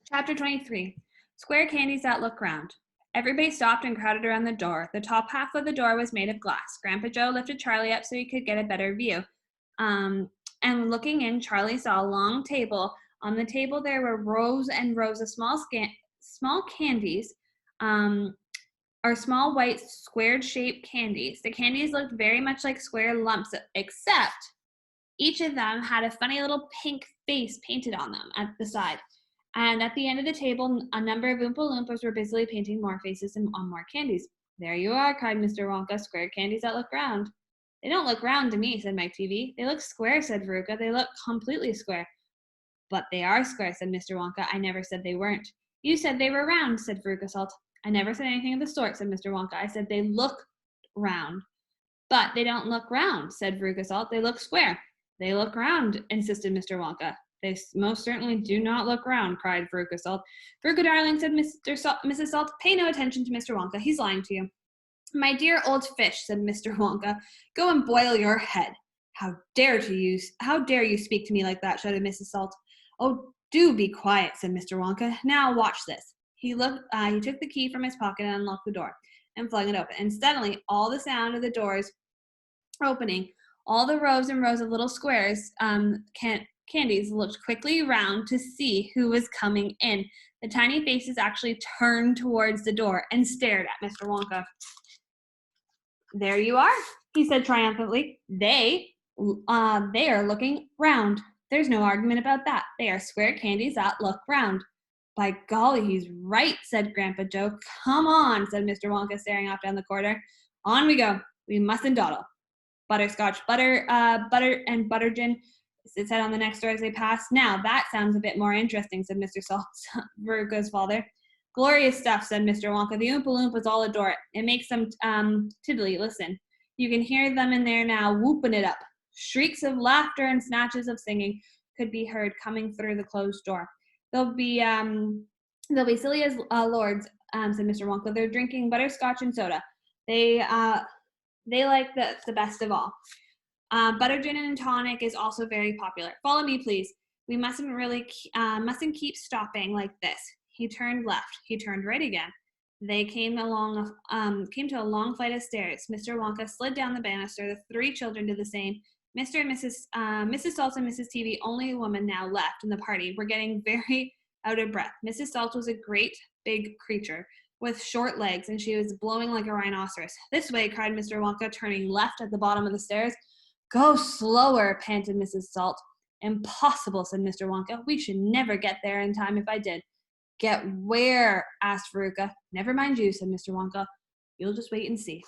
Chapter 23. Square candies that look round. Everybody stopped and crowded around the door. The top half of the door was made of glass. Grandpa Joe lifted Charlie up so he could get a better view. Um, and looking in, Charlie saw a long table. On the table, there were rows and rows of small candies, or small white squared-shaped candies. The candies looked very much like square lumps, except each of them had a funny little pink face painted on them at the side. And at the end of the table, a number of Oompa Loompas were busily painting more faces and on more candies. There you are, cried Mr. Wonka, square candies that look round. They don't look round to me, said Mike Teavee. They look square, said Veruca. They look completely square. But they are square, said Mr. Wonka. I never said they weren't. You said they were round, said Veruca Salt. I never said anything of the sort, said Mr. Wonka. I said they look round. But they don't look round, said Veruca Salt. They look square. They look round, insisted Mr. Wonka. They most certainly do not look round, cried Veruca Salt. Veruca darling, said Mrs. Salt, pay no attention to Mr. Wonka. He's lying to you. My dear old fish, said Mr. Wonka, go and boil your head. How dare you speak to me like that, shouted Mrs. Salt. Oh, do be quiet, said Mr. Wonka. Now watch this. He took the key from his pocket and unlocked the door and flung it open. And suddenly, all the sound of the doors opening, all the rows and rows of little squares, candies looked quickly around to see who was coming in. The tiny faces actually turned towards the door and stared at Mr. Wonka. There you are, he said triumphantly. They are looking round. There's no argument about that. They are square candies that look round. By golly, he's right, said Grandpa Joe. Come on, said Mr. Wonka, staring off down the corridor. On we go. We mustn't dawdle. Butterscotch, butter, and buttergin, it said on the next door as they passed. Now, that sounds a bit more interesting, said Mr. Salt, Veruca's father. Glorious stuff, said Mr. Wonka. The Oompa Loompas all adore it. It makes them tiddly. Listen. You can hear them in there now, whooping it up. Shrieks of laughter and snatches of singing could be heard coming through the closed door. They'll be silly as lords, said Mr. Wonka. They're drinking butterscotch and soda. They like the best of all. Buttergin and tonic is also very popular. Follow me, please. We mustn't keep stopping like this. He turned left. He turned right again. They came to a long flight of stairs. Mr. Wonka slid down the banister. The three children did the same. Mr. and Mrs. Salt and Mrs. Teavee, only woman now left in the party, were getting very out of breath. Mrs. Salt was a great big creature with short legs, and she was blowing like a rhinoceros. This way, cried Mr. Wonka, turning left at the bottom of the stairs. Go slower, panted Mrs. Salt. Impossible, said Mr. Wonka. We should never get there in time if I did. Get where? Asked Veruca. Never mind you, said Mr. Wonka. You'll just wait and see.